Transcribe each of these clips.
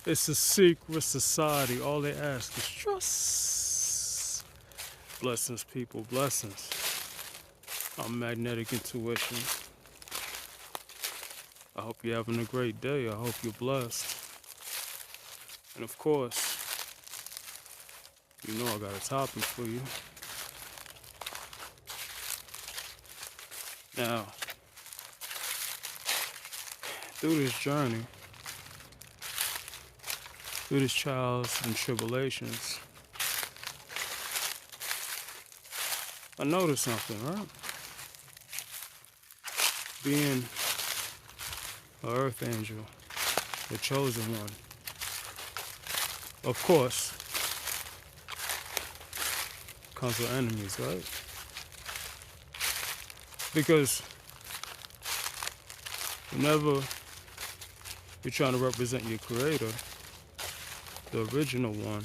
It's a secret society. All they ask is trust. Blessings, people, blessings. I'm Magnetic Intuition. I hope you're having a great day. I hope you're blessed. And of course, you know I got a topic for you. Now, through this journey, through these trials and tribulations, I noticed something, right? Being an earth angel, the chosen one, of course, comes with enemies, right? Because whenever you're trying to represent your creator, the original one,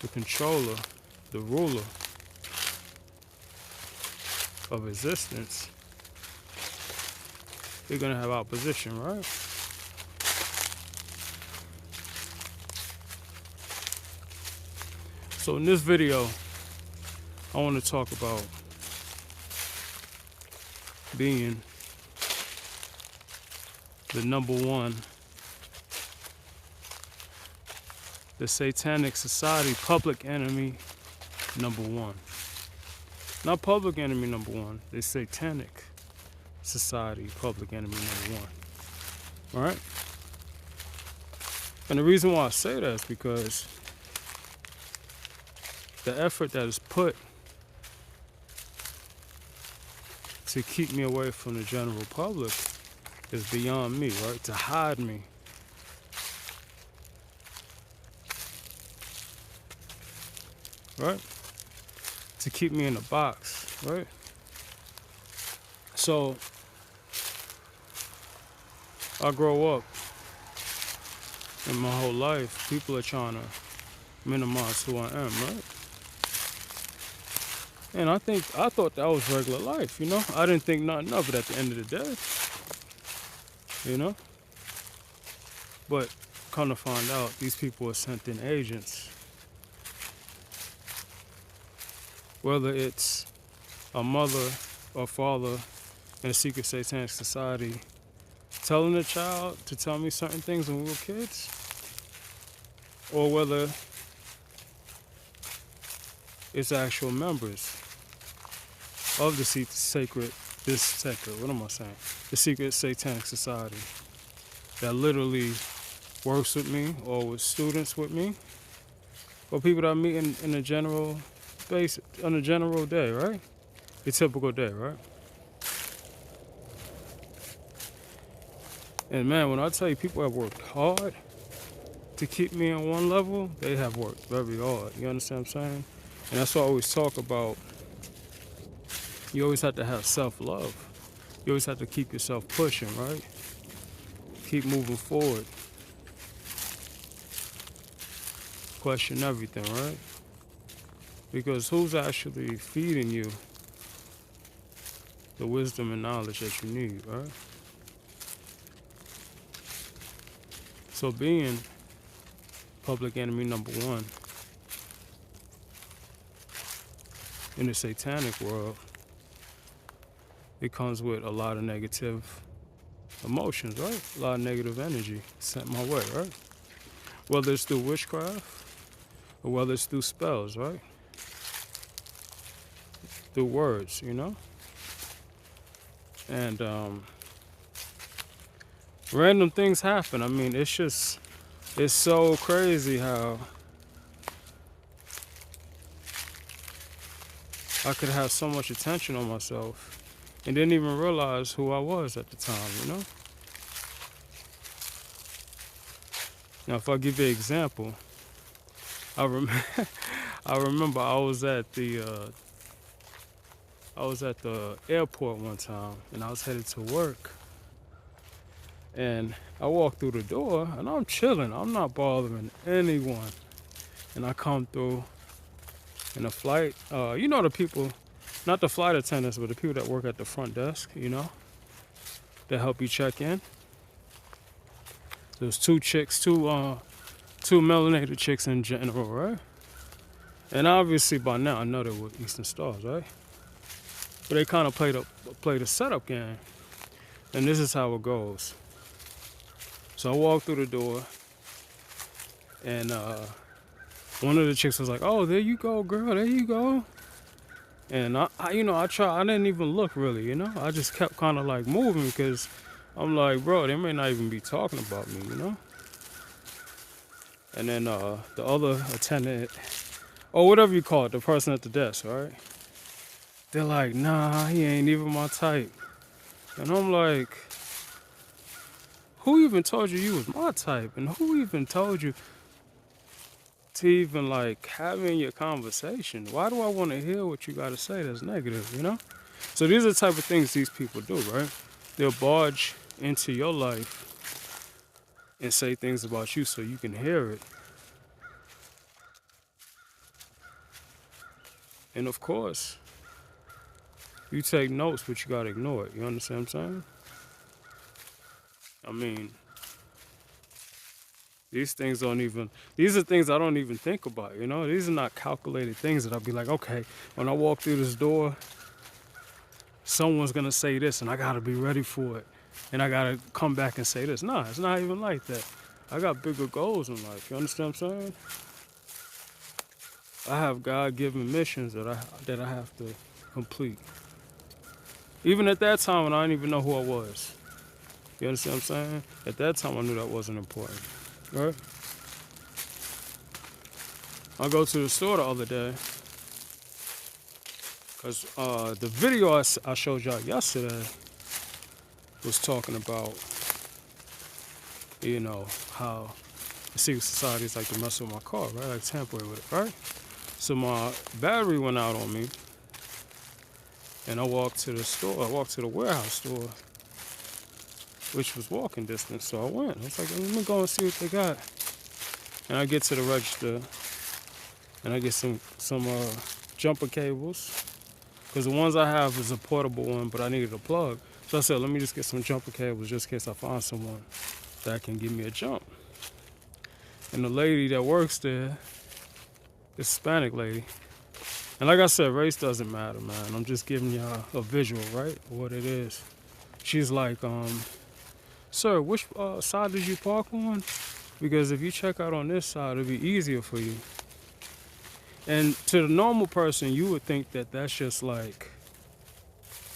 the controller, the ruler of existence, you're gonna have opposition, right? So in this video, I want to talk about being the number one, the Satanic Society public enemy number one. Not public enemy number one, the Satanic Society public enemy number one. All right? And the reason why I say that is because the effort that is put to keep me away from the general public is beyond me, right? To hide me. Right? To keep me in a box, right? So, I grow up, and my whole life, people are trying to minimize who I am, right? And I thought that was regular life, you know? I didn't think nothing of it at the end of the day, you know? But come to find out, these people are sent in agents. Whether it's a mother or father in a secret satanic society telling a child to tell me certain things when we were kids, or whether it's actual members of the the secret satanic society that literally works with me, or with students with me, or people that I meet in a general base, on a general day, right? A typical day, right? And man, when I tell you people have worked hard to keep me on one level, they have worked very hard. You understand what I'm saying? And that's why I always talk about, you always have to have self-love. You always have to keep yourself pushing, right? Keep moving forward. Question everything, right? Because who's actually feeding you the wisdom and knowledge that you need, right? So being public enemy number one in the satanic world, it comes with a lot of negative emotions, right? A lot of negative energy sent my way, right? Whether it's through witchcraft or whether it's through spells, right? Through words, you know? And random things happen. I mean, it's so crazy how I could have so much attention on myself and didn't even realize who I was at the time, you know? Now, if I give you an example, I remember I was at the airport one time, and I was headed to work. And I walk through the door, and I'm chilling. I'm not bothering anyone. And I come through, and the flight, you know, the people, not the flight attendants, but the people that work at the front desk, you know, that help you check in. There's two melanated chicks in general, right? And obviously by now I know they were Eastern Stars, right? But they kind of played a setup game. And this is how it goes. So I walked through the door, and one of the chicks was like, "Oh, there you go, girl, there you go." And I didn't even look really, you know? I just kept kind of like moving because I'm like, bro, they may not even be talking about me, you know? And then the other attendant, or whatever you call it, the person at the desk, right? They're like, nah, he ain't even my type. And I'm like, who even told you was my type? And who even told you to even like have in your conversation? Why do I want to hear what you got to say that's negative, you know? So these are the type of things these people do, right? They'll barge into your life and say things about you so you can hear it. And of course, you take notes, but you gotta ignore it. You understand what I'm saying? I mean, these are things I don't even think about, you know? These are not calculated things that I'll be like, okay, when I walk through this door, someone's gonna say this and I gotta be ready for it. And I gotta come back and say this. Nah, it's not even like that. I got bigger goals in life, you understand what I'm saying? I have God-given missions that I have to complete. Even at that time when I didn't even know who I was. You understand what I'm saying? At that time I knew that wasn't important, right? I go to the store the other day because the video I showed y'all yesterday was talking about, you know, how the secret societies like to mess with my car, right? Like tamper with it, right? So my battery went out on me, and I walked to the warehouse store, which was walking distance. So I went. I was like, let me go and see what they got. And I get to the register, and I get some jumper cables, because the ones I have is a portable one, but I needed a plug. So I said, let me just get some jumper cables just in case I find someone that can give me a jump. And the lady that works there, this Hispanic lady, and like I said, race doesn't matter, man. I'm just giving y'all a visual, right, of what it is. She's like, sir, which side did you park on? Because if you check out on this side, it'll be easier for you. And to the normal person, you would think that that's just like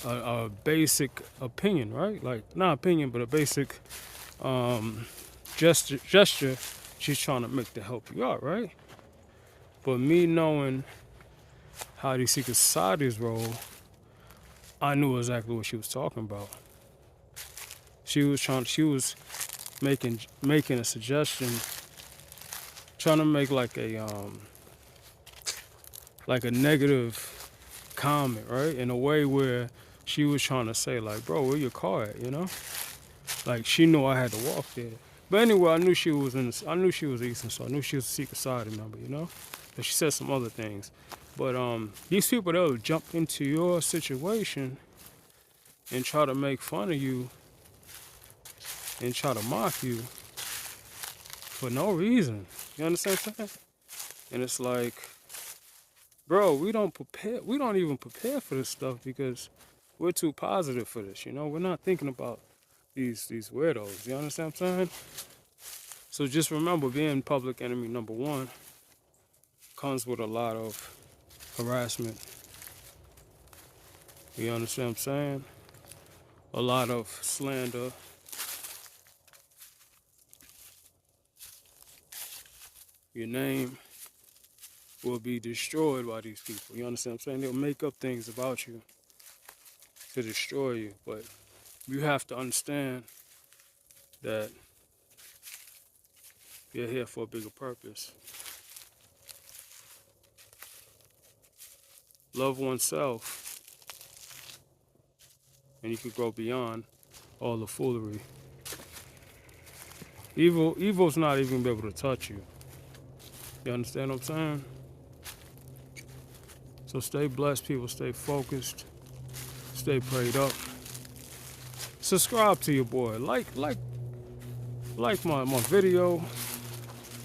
a basic opinion, right? Like, not opinion, but a basic gesture she's trying to make to help you out, right? But me knowing how these secret societies roll, I knew exactly what she was talking about. She was making a suggestion, trying to make like a negative comment, right? In a way where she was trying to say like, bro, where your car at, you know? Like she knew I had to walk there. But anyway, I knew she was Eastern, so I knew she was a secret society member, you know? But she said some other things. But these people, they'll jump into your situation and try to make fun of you and try to mock you for no reason. You understand what I'm saying? And it's like, bro, we don't even prepare for this stuff because we're too positive for this, you know? We're not thinking about these weirdos. You understand what I'm saying? So just remember, being public enemy number one comes with a lot of harassment. You understand what I'm saying? A lot of slander. Your name will be destroyed by these people. You understand what I'm saying? They'll make up things about you to destroy you. But you have to understand that you're here for a bigger purpose. Love oneself, and you can grow beyond all the foolery. Evil's not even be able to touch you. You understand what I'm saying? So stay blessed, people. Stay focused. Stay prayed up. Subscribe to your boy. Like like my video,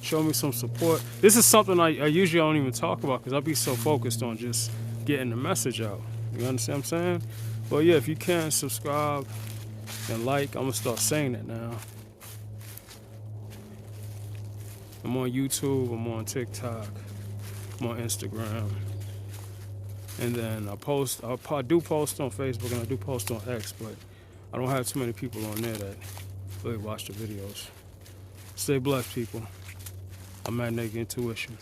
show me some support. This is something I usually don't even talk about because I be so focused on just getting the message out. You understand what I'm saying? But yeah, if you can, subscribe and like. I'm gonna start saying it now. I'm on YouTube, I'm on TikTok, I'm on Instagram. And then I do post on Facebook and I do post on X, but I don't have too many people on there that really watch the videos. Stay blessed, people. I'm Magnetic Intuition.